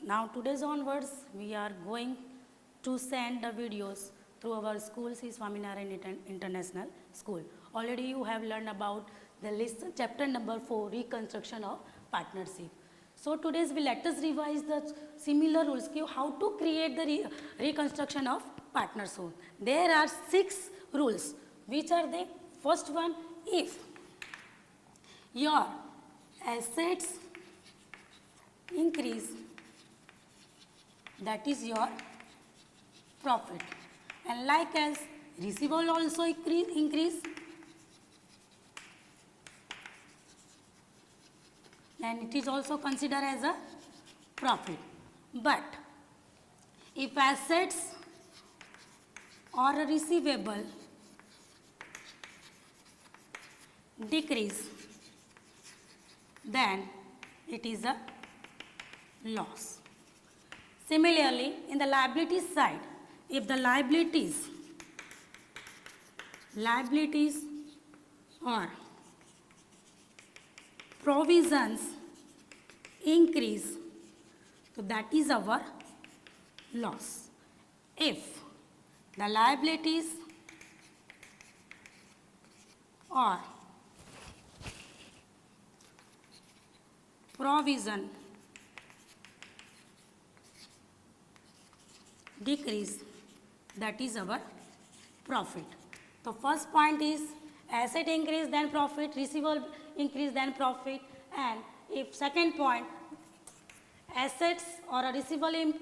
Now today's onwards, we are going to send the videos through our school, Sri Swaminarayan International School. Already you have learned about the lesson, chapter number 4, reconstruction of partnership. So today's we let us revise the similar rules, how to create the reconstruction of partnership. There are 6 rules. Which are they? First one, if your assets increase, that is your profit, and like as receivable also increase, then it is also considered as a profit. But if assets or a receivable decrease, then it is a loss. Similarly, in the liabilities side, if the liabilities or provisions increase, so that is our loss. If the liabilities or provision decrease, that is our profit. So first point is asset increase then profit, receivable increase then profit, and if second point assets or a receivable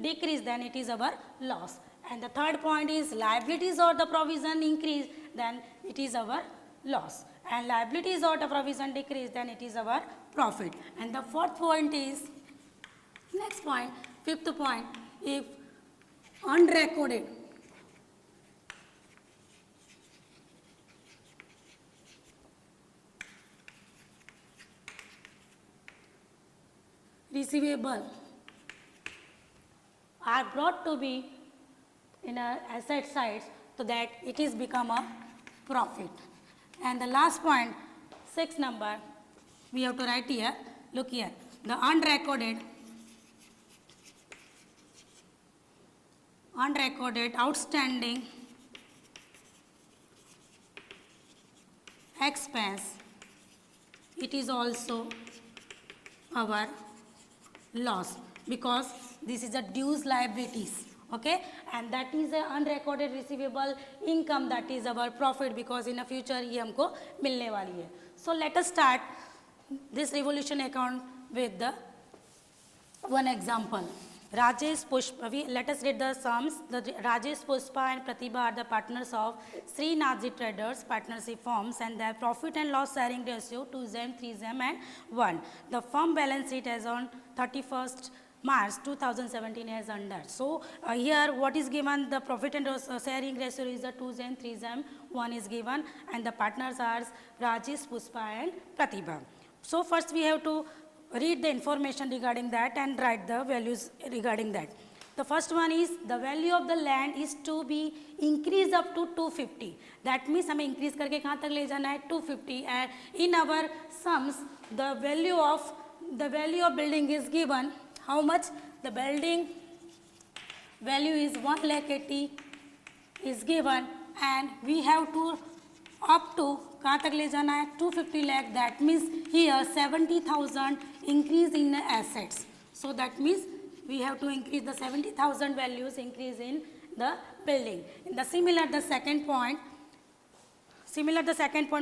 decrease, then it is our loss. And the third point is liabilities or the provision increase, then it is our loss, and liabilities or the provision decrease, then it is our profit. And the fourth point is, next point, fifth point, if unrecorded receivable are brought to be in a asset side, so that it is become a profit. And the last point, 6 number, we have to write here, look here, the unrecorded outstanding expense, it is also our loss, because this is a dues liabilities, okay, and that is a unrecorded receivable income, that is our profit, because in the future ये हमको मिलने वाली है. So let us start this revolution account with the one example. Rajesh Pushpa, let us read the sums. The Rajesh Pushpa and Pratibha are the partners of Sri Nazi Traders partnership firms, and their profit and loss sharing ratio 2-0, 3-0 and 1. The firm balance sheet as on 31st March 2017 as under. So here what is given, the profit and loss sharing ratio is a 2-0, 3-0, 1 is given, and the partners are Rajesh Pushpa and Pratibha. So first we have to read the information regarding that and write the values regarding that. The first one is the value of the land is to be increased up to 250. That means हमें increase करके कहाँ तक ले जाना है 250. And in our sums, the value of building is given. How much? The building value is 1,80,000 is given, and we have to up to कहाँ तक ले जाना है 250 lakh. That means here 70,000 increase in assets. So that means we have to increase the 70,000 values increase in the building. In the similar the second point,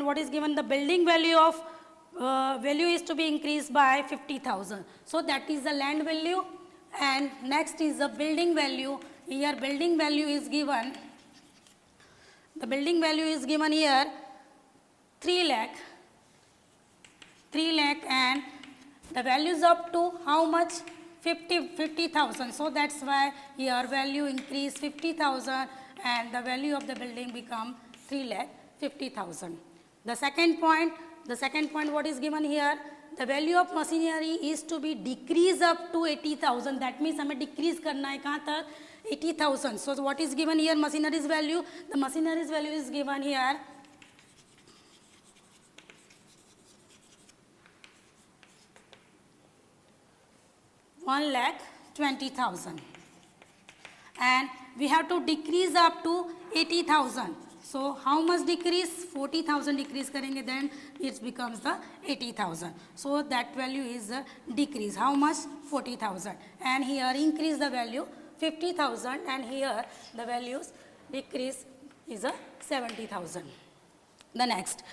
what is given, the building value is to be increased by 50,000. So that is the land value, and next is the building value. Here building value is given. The building value is given here 3 lakh, and the value is up to how much? 50,000. So that's why here value increase 50,000, and the value of the building become 3,50,000. The second point, what is given here, the value of machinery is to be decreased up to 80,000. That means हमें decrease करना है कहाँ तक 80,000. So what is given here, machinery's value? The machinery's value is given here 1 1,20,000. And we have to decrease up to 80,000. So how much decrease? 40,000 decrease करेंगे, then it becomes the 80,000. So that value is a decrease. How much? 40,000. And here increase the value 50,000, and here the values decrease is a 70,000. The next,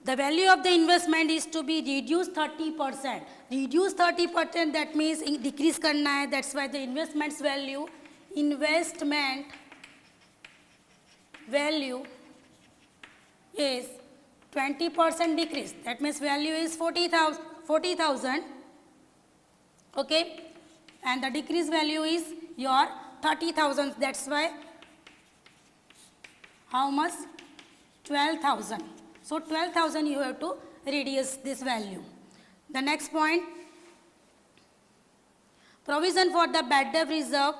the value of the investment is to be reduced 30%. Reduce 30%, that means decrease करना है. That's why the investment value is 20% decrease. That means value is 40,000. Okay, and the decrease value is your 30,000. That's why how much? 12,000. So 12,000 you have to reduce this value. The next point, provision for the bad debt reserve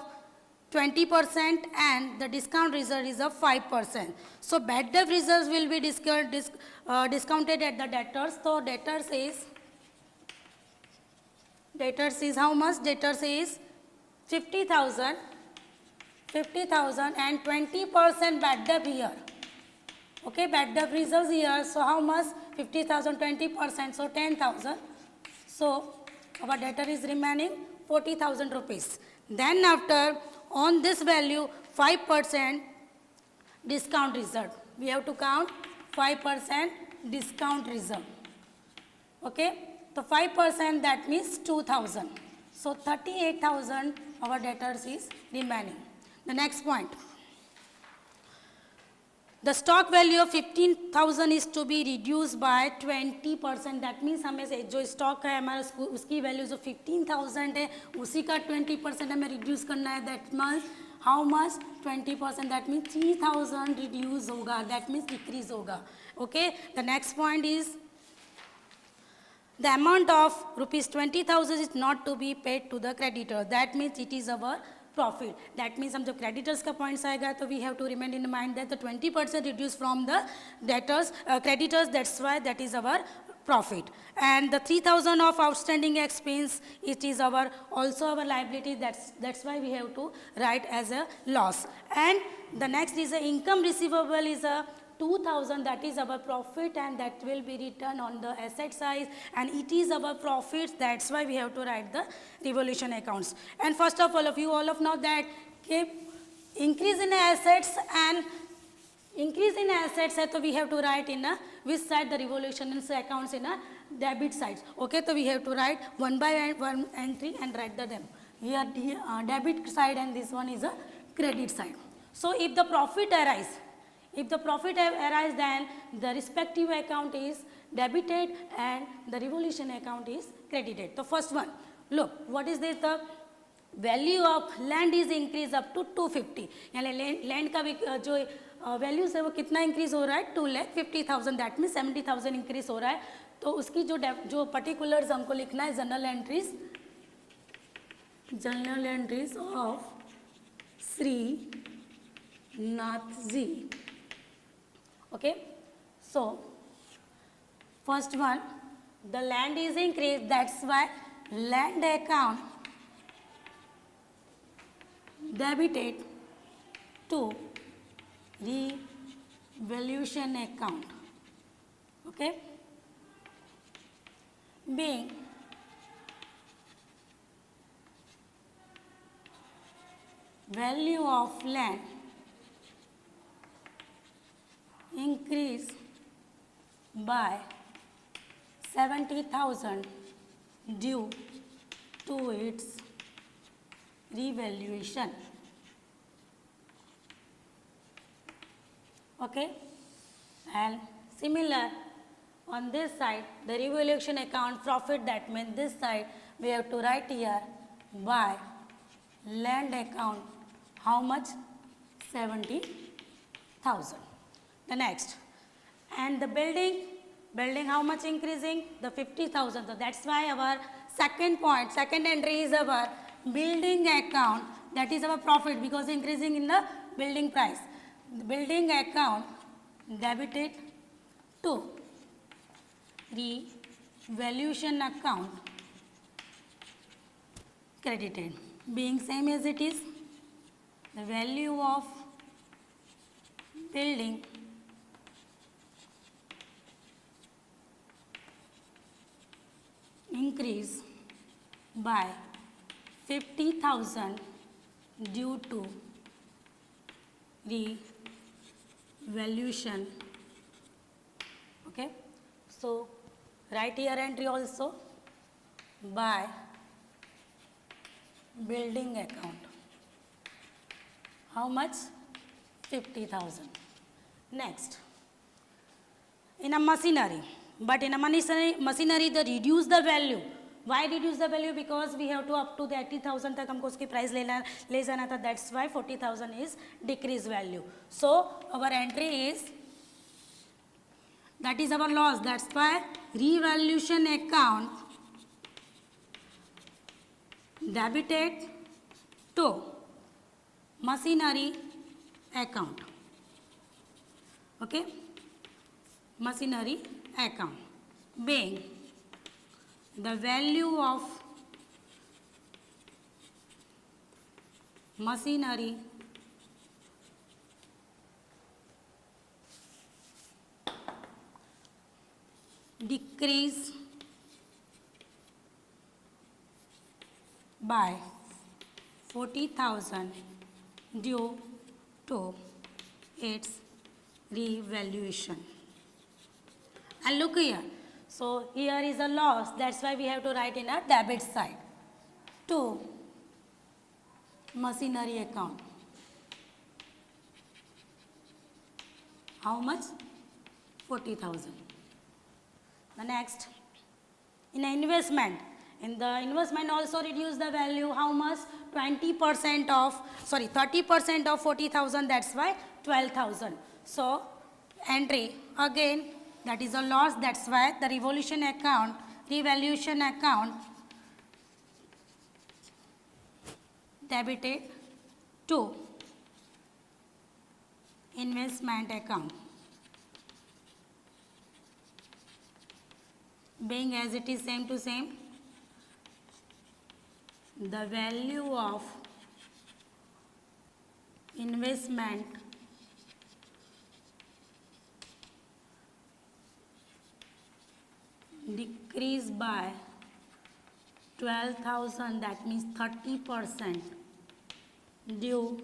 20% and the discount reserve is of 5%. So bad debt reserves will be discounted at the debtors. So debtors is how much? Debtors is 50,000 and 20% bad debt here. Okay, bad debt reserves here. So how much? 50,000, 20%, so 10,000. So our debtor is remaining 40,000 rupees. Then after, on this value 5% discount reserve. We have to count 5% discount reserve. Okay, so 5%, that means 2,000. So 38,000 our debtors is remaining. The next point, the stock value of 15,000 is to be reduced by 20%. That means हमें से जो stock है हमारा उसकी value जो 15,000 है उसी का 20% हमें reduce करना है. That means how much? 20%. That means 3,000 reduce होगा. That means decrease होगा. Okay. The next point is the amount of rupees 20,000 is not to be paid to the creditor. That means it is our profit. That means हम जब creditors का points आएगा तो we have to remain in mind that the 20% reduced from the debtors, creditors. That's why that is our profit. And the 3,000 of outstanding expense, it is our also our liability. That's why we have to write as a loss. And the next is a income receivable is a 2,000, that is our profit, and that will be written on the asset side, and it is our profits. That's why we have to write the revaluation accounts. And first of all, you all of know that increase in assets and increase in assets है तो we have to write in a which side? The revaluation accounts in a debit side. Okay, so we have to write one by one entry and write them. Here debit side and this one is a credit side. So if the profit arises, then the respective account is debited and the revaluation account is credited. So first one, look, what is this? The value of land is increased up to 250. यानी land का जो values है वो कितना increase हो रहा है? 2,50,000. That means 70,000 increase हो रहा है. तो उसकी जो particulars हमको लिखना है journal entries of Sri Nathji. Okay, so first one, the land is increased. That's why land account debited to revaluation account. Okay, being value of land increase by 70,000 due to its revaluation. Okay, and similar on this side, the revaluation account profit, that means this side we have to write here by land account how much? 70,000. The next, and the building how much increasing? The 50,000. So that's why our second entry is our building account, that is our profit because increasing in the building price. The building account debited to revaluation account credited. Being same as it is, the value of building increase by 50,000 due to revaluation. Okay, so write here entry also by building account. How much? 50,000. Next, in a machinery, but in a machinery the reduce the value. Why reduce the value? Because we have to up to the 80,000 तक हमको उसकी price ले जाना था. That's why 40,000 is decrease value. So our entry is, that is our loss. That's why revaluation account debited to machinery account. Okay, machinery account, being the value of machinery decrease by 40,000 due to its revaluation. And look here, so here is a loss, that's why we have to write in a debit side to machinery account. How much? 40,000. The next, in investment, in the investment also reduce the value. How much? 30% of 40,000, that's why 12,000. So entry again, that is a loss, that's why the revaluation account debited to investment account, being as it is same to same, the value of investment decrease by 12,000, that means 30% due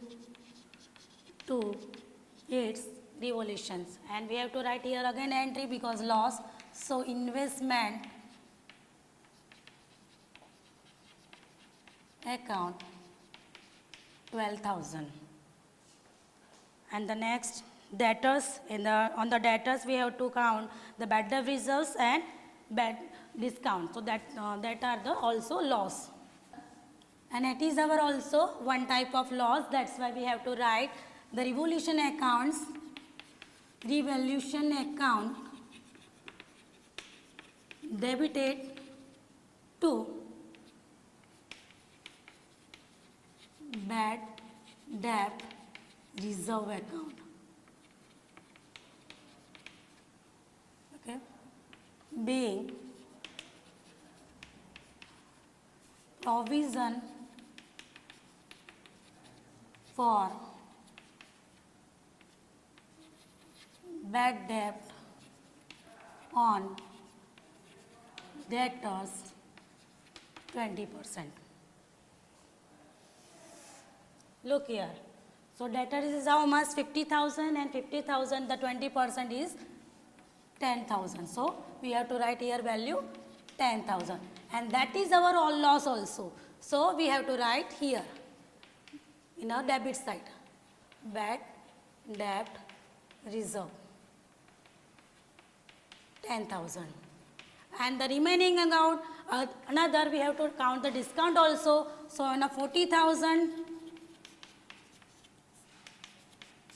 to its revaluations. And we have to write here again entry because loss. So investment account 12,000. And the next, debtors, on the debtors we have to count the bad debt reserves and bad discount. So that are the also loss. And it is our also one type of loss, that's why we have to write the revaluation account debited to bad debt reserve account. Okay, being provision for bad debt on debtors 20%. Look here. So debtors is how much? 50,000, and 50,000, the 20% is 10,000. So we have to write here value 10,000, and that is our all loss also. So we have to write here in our debit side, bad debt reserve 10,000. And the remaining amount, another we have to count the discount also. So on a 40,000,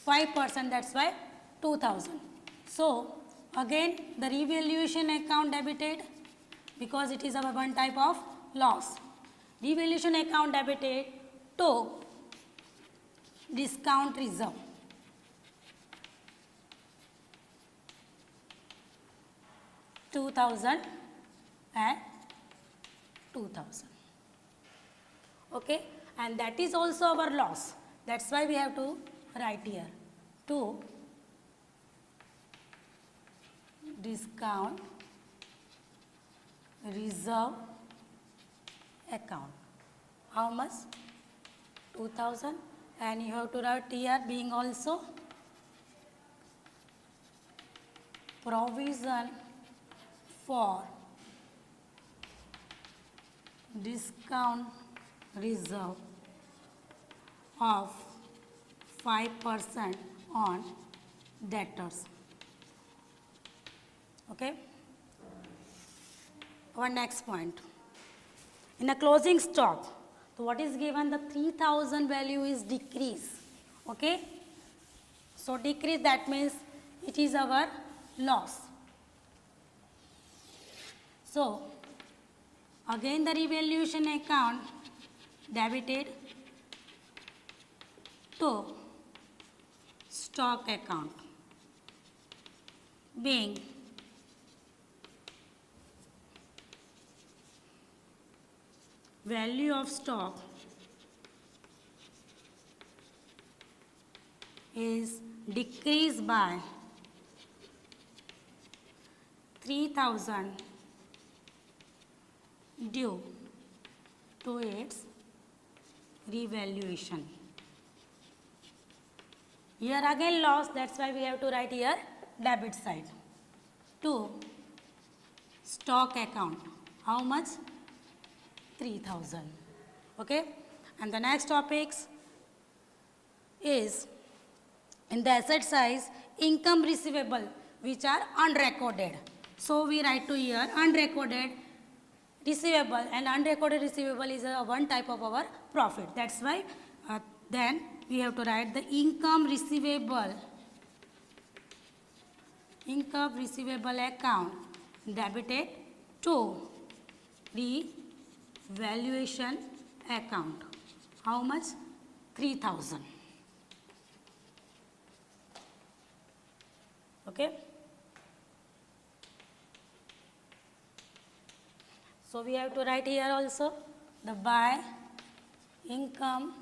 5%, that's why 2,000. So again the revaluation account debited, because it is our one type of loss. Revaluation account debited to discount reserve. $2,000 and $2,000. okay, and that is also our loss. That's why we have to write here to discount reserve account. How much? 2000, and you have to write here being also provision for discount reserve of 5% on debtors. Okay. Our next point. In a closing stock, so what is given? The 3000 value is decrease. Okay. So decrease, that means it is our loss. So again the revaluation account debited to stock account, being value of stock is decreased by 3000 due to its revaluation. Here again loss, that's why we have to write here debit side to stock account. How much? 3000. Okay. And the next topics is in the asset size income receivable which are unrecorded. So we write to here unrecorded receivable, and unrecorded receivable is one type of our profit. That's why then we have to write the income receivable account debited to the valuation account. How much? 3000. Okay. So we have to write here also the by income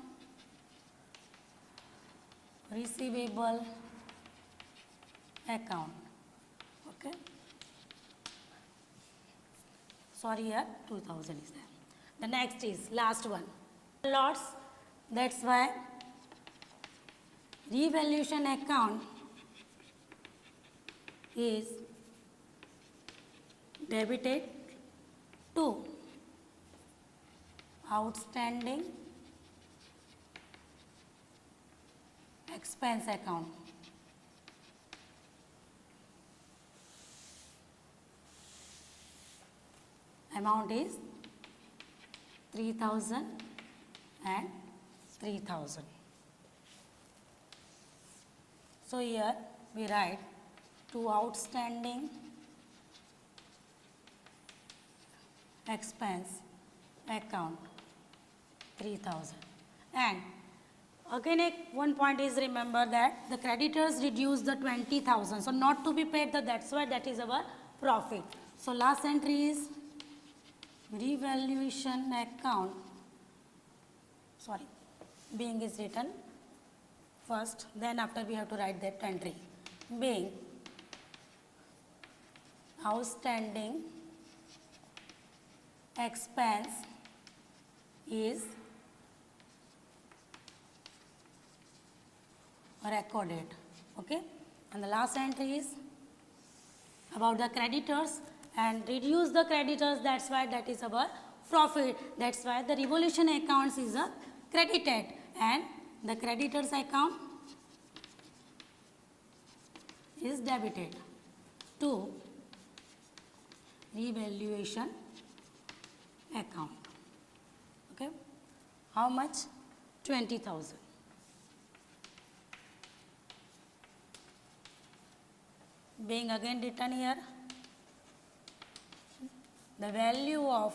receivable account. Okay. Sorry, here 2000 is there. The next is last one. Lots. That's why revaluation account is debited to outstanding expense account. Amount is 3000 and 3000. So here we write to outstanding expense account 3000. And again one point is, remember that the creditors reduce the 20,000, so not to be paid, that's why that is our profit. So last entry is revaluation account, being is written first, then after we have to write that entry, being outstanding expense is recorded. Okay. And the last entry is about the creditors, and reduce the creditors, that's why that is our profit. That's why the revaluation accounts is credited, and the creditors account is debited to revaluation account. Okay. How much? 20,000. Being again written here, the value of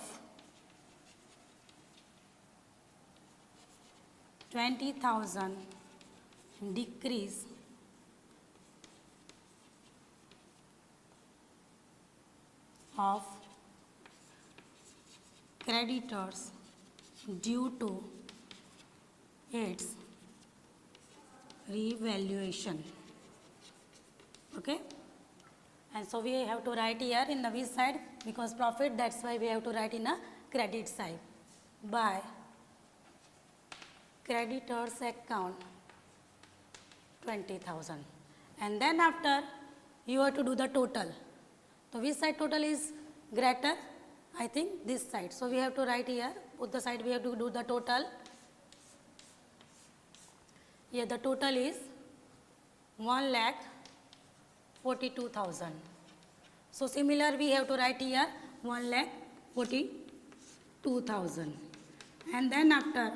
20,000 decrease of creditors due to its revaluation. Okay, and so we have to write here in the which side, because profit, that's why we have to write in a credit side. By creditors account 20,000, and then after you have to do the total. So which side total is greater? I think this side. So we have to write here, both the side we have to do the total. Here the total is 1,42,000. So similar we have to write here 1,42,000, and then after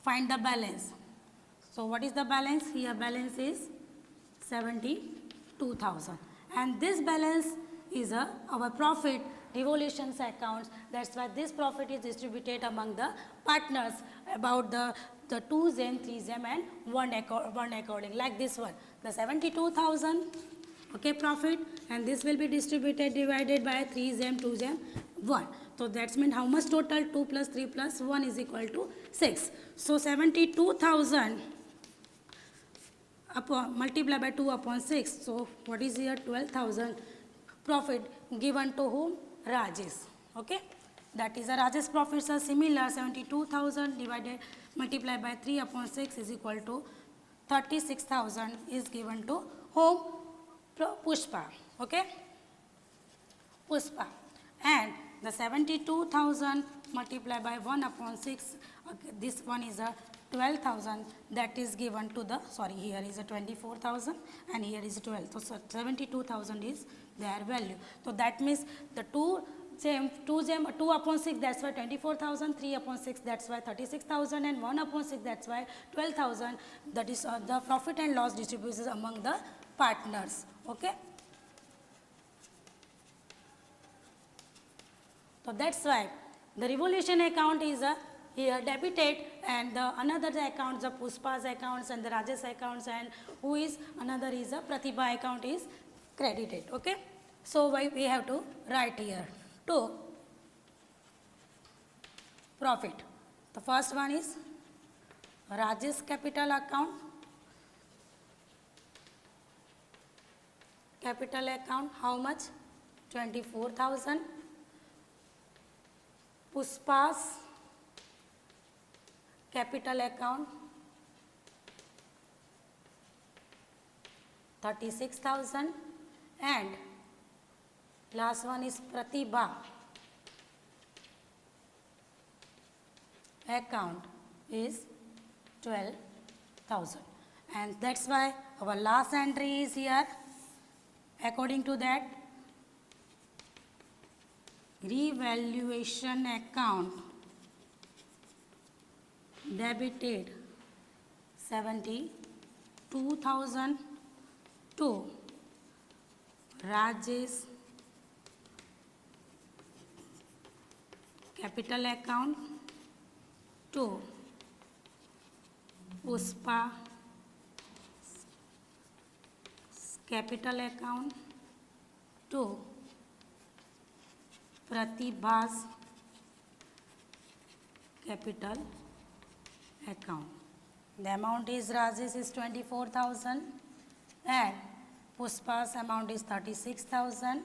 find the balance. So what is the balance? Here balance is 72,000, and this balance is our profit revolutions accounts. That's why this profit is distributed among the partners about the 2 GEM, 3 GEM and 1 according, like this one, the 72,000, okay, profit, and this will be distributed divided by 3 GEM, 2 GEM, 1. So that's mean how much total? 2 plus 3 plus 1 is equal to 6. So 72,000 upon multiply by 2 upon 6. So what is here? 12,000 profit given to whom? Rajesh. Okay, that is a Rajesh profits are similar. 72,000 divided multiply by 3 upon 6 is equal to 36,000 is given to whom? Pushpa. Okay, Pushpa, and the 72,000 multiplied by 1 upon 6, okay, this one is a 12,000, that is given to the, sorry, here is a 24,000 and here is 12. So 72,000 is their value. So that means the 2 upon 6, that's why 24,000, 3 upon 6, that's why 36,000, and 1 upon 6, that's why 12,000. That is the profit and loss distributions among the partners. Okay. So that's why the revolution account is here debited, and the another accounts, the Pushpa's accounts and the Rajesh accounts, and who is another is a Pratibha account is credited. Okay. So why we have to write here to profit. The first one is Rajesh capital account. Capital account how much? 24,000. Pushpa's capital account 36,000, and last one is Pratibha account is 12,000, and that's why our last entry is here. According to that, revaluation account debited 72,000 to Rajesh capital account to Pushpa capital account to Pratibha's capital account. The amount is Rajesh is 24,000 and Pushpa's amount is 36,000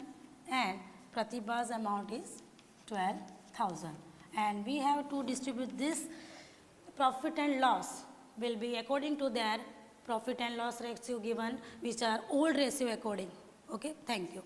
and Pratibha's amount is 12,000. And we have to distribute this profit and loss will be according to their profit and loss ratio given, which are old ratio according. Okay, thank you.